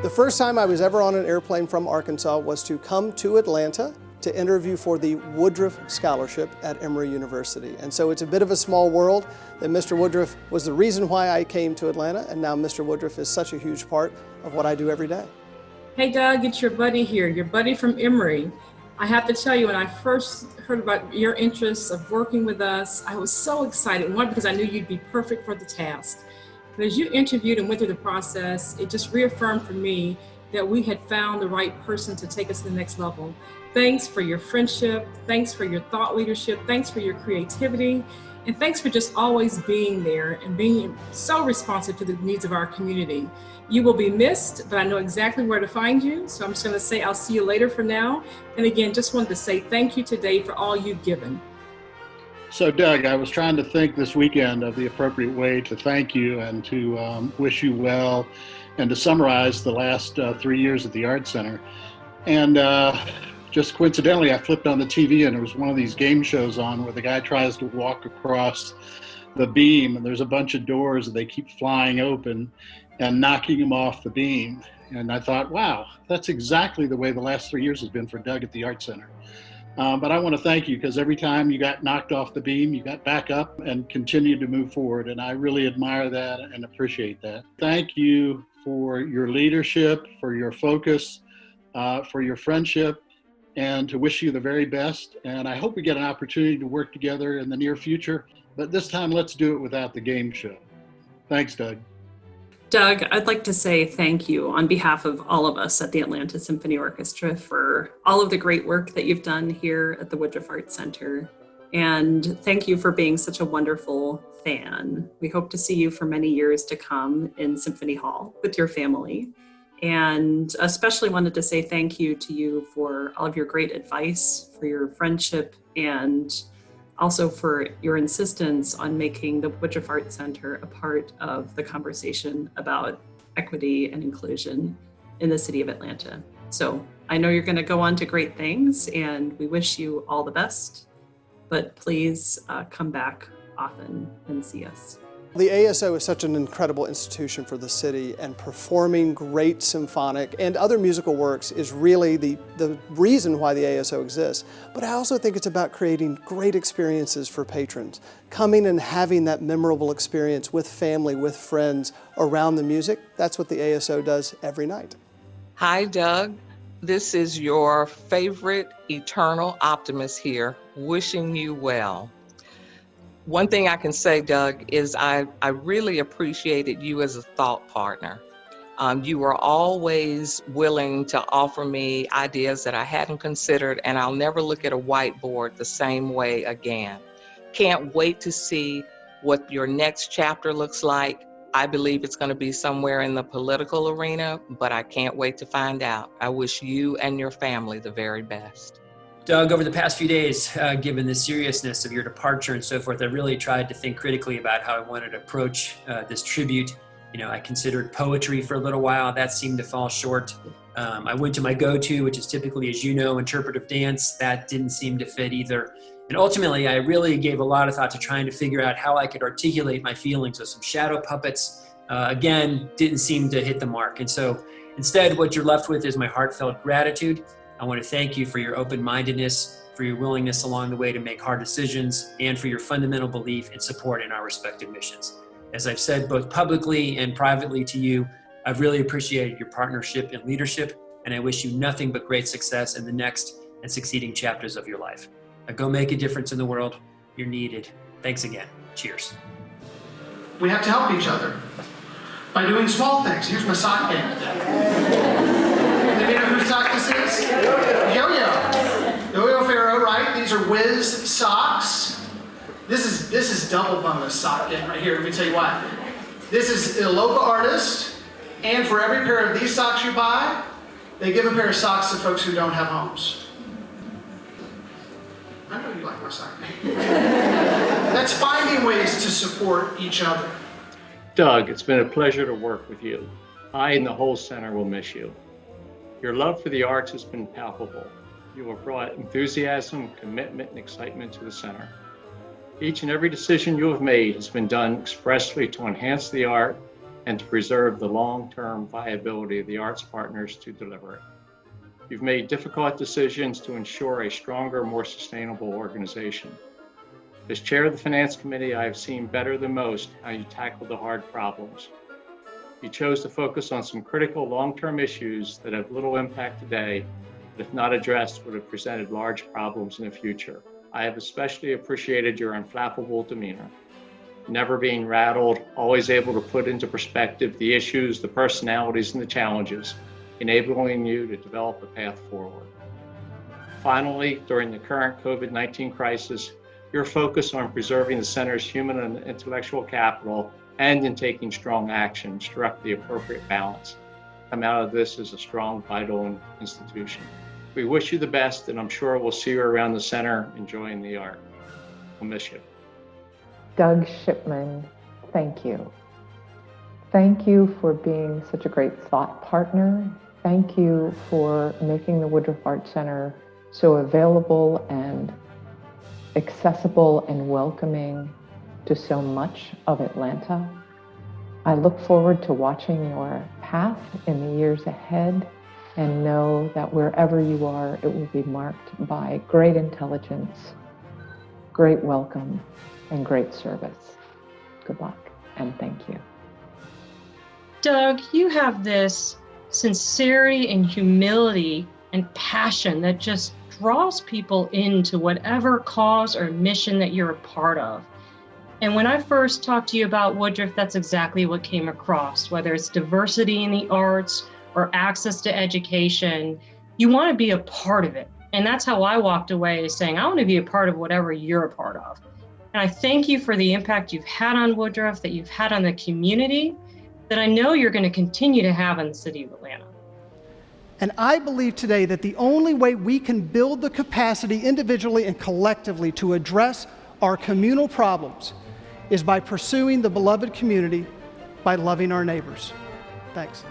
The first time I was ever on an airplane from Arkansas was to come to Atlanta to interview for the Woodruff Scholarship at Emory University. And so it's a bit of a small world that Mr. Woodruff was the reason why I came to Atlanta, and now Mr. Woodruff is such a huge part of what I do every day. Hey Doug, it's your buddy here, your buddy from Emory. I have to tell you, when I first heard about your interests of working with us, I was so excited. One, because I knew you'd be perfect for the task. But as you interviewed and went through the process, it just reaffirmed for me that we had found the right person to take us to the next level. Thanks for your friendship. Thanks for your thought leadership. Thanks for your creativity. And thanks for just always being there and being so responsive to the needs of our community. You will be missed, but I know exactly where to find you. So I'm just going to say I'll see you later for now. And again, just wanted to say thank you today for all you've given. So Doug, I was trying to think this weekend of the appropriate way to thank you and to wish you well and to summarize the last 3 years at the Art Center. And just coincidentally, I flipped on the TV and there was one of these game shows on where the guy tries to walk across the beam and there's a bunch of doors that they keep flying open and knocking him off the beam. And I thought, wow, that's exactly the way the last 3 years has been for Doug at the Art Center. But I want to thank you because every time you got knocked off the beam, you got back up and continued to move forward. And I really admire that and appreciate that. Thank you for your leadership, for your focus, for your friendship, and to wish you the very best. And I hope we get an opportunity to work together in the near future. But this time, let's do it without the game show. Thanks, Doug. Doug, I'd like to say thank you on behalf of all of us at the Atlanta Symphony Orchestra for all of the great work that you've done here at the Woodruff Art Center. And thank you for being such a wonderful fan. We hope to see you for many years to come in Symphony Hall with your family. And especially wanted to say thank you to you for all of your great advice, for your friendship, and also for your insistence on making the Woodruff Art Center a part of the conversation about equity and inclusion in the city of Atlanta. So I know you're going to go on to great things and we wish you all the best, but please come back often and see us. The ASO is such an incredible institution for the city, and performing great symphonic and other musical works is really the reason why the ASO exists. But I also think it's about creating great experiences for patrons, coming and having that memorable experience with family, with friends around the music. That's what the ASO does every night. Hi, Doug. This is your favorite eternal optimist here, wishing you well. One thing I can say, Doug, is I really appreciated you as a thought partner. You were always willing to offer me ideas that I hadn't considered, and I'll never look at a whiteboard the same way again. Can't wait to see what your next chapter looks like. I believe it's going to be somewhere in the political arena, but I can't wait to find out. I wish you and your family the very best. Doug, over the past few days, given the seriousness of your departure and so forth, I really tried to think critically about how I wanted to approach this tribute. You know, I considered poetry for a little while. That seemed to fall short. I went to my go-to, which is typically, as you know, interpretive dance. That didn't seem to fit either. And ultimately, I really gave a lot of thought to trying to figure out how I could articulate my feelings with some shadow puppets. Again, didn't seem to hit the mark. And so instead, what you're left with is my heartfelt gratitude. I want to thank you for your open-mindedness, for your willingness along the way to make hard decisions, and for your fundamental belief and support in our respective missions. As I've said both publicly and privately to you, I've really appreciated your partnership and leadership, and I wish you nothing but great success in the next and succeeding chapters of your life. Now go make a difference in the world. You're needed. Thanks again. Cheers. We have to help each other by doing small things. Here's my sock game. Anybody know whose sock this is? Yo-Yo. Yo-Yo Pharaoh, right? These are Wiz socks. This is double bonus sock game right here. Let me tell you why. This is a local artist, and for every pair of these socks you buy, they give a pair of socks to folks who don't have homes. I know you like my sock game. That's finding ways to support each other. Doug, it's been a pleasure to work with you. I and the whole center will miss you. Your love for the arts has been palpable. You have brought enthusiasm, commitment, and excitement to the center. Each and every decision you have made has been done expressly to enhance the art and to preserve the long-term viability of the arts partners to deliver it. You've made difficult decisions to ensure a stronger, more sustainable organization. As chair of the Finance Committee, I have seen better than most how you tackle the hard problems. You chose to focus on some critical long-term issues that have little impact today, but if not addressed, would have presented large problems in the future. I have especially appreciated your unflappable demeanor, never being rattled, always able to put into perspective the issues, the personalities, and the challenges, enabling you to develop a path forward. Finally, during the current COVID-19 crisis, your focus on preserving the center's human and intellectual capital and in taking strong action struck the appropriate balance. Come out of this as a strong, vital institution. We wish you the best, and I'm sure we'll see you around the center enjoying the art. We'll miss you. Doug Shipman, thank you. Thank you for being such a great thought partner. Thank you for making the Woodruff Art Center so available and accessible and welcoming to so much of Atlanta. I look forward to watching your path in the years ahead and know that wherever you are, it will be marked by great intelligence, great welcome, and great service. Good luck and thank you. Doug, you have this sincerity and humility and passion that just draws people into whatever cause or mission that you're a part of. And when I first talked to you about Woodruff, that's exactly what came across, whether it's diversity in the arts or access to education, you want to be a part of it. And that's how I walked away, saying, I want to be a part of whatever you're a part of. And I thank you for the impact you've had on Woodruff, that you've had on the community, that I know you're going to continue to have in the city of Atlanta. And I believe today that the only way we can build the capacity individually and collectively to address our communal problems is by pursuing the beloved community, by loving our neighbors. Thanks.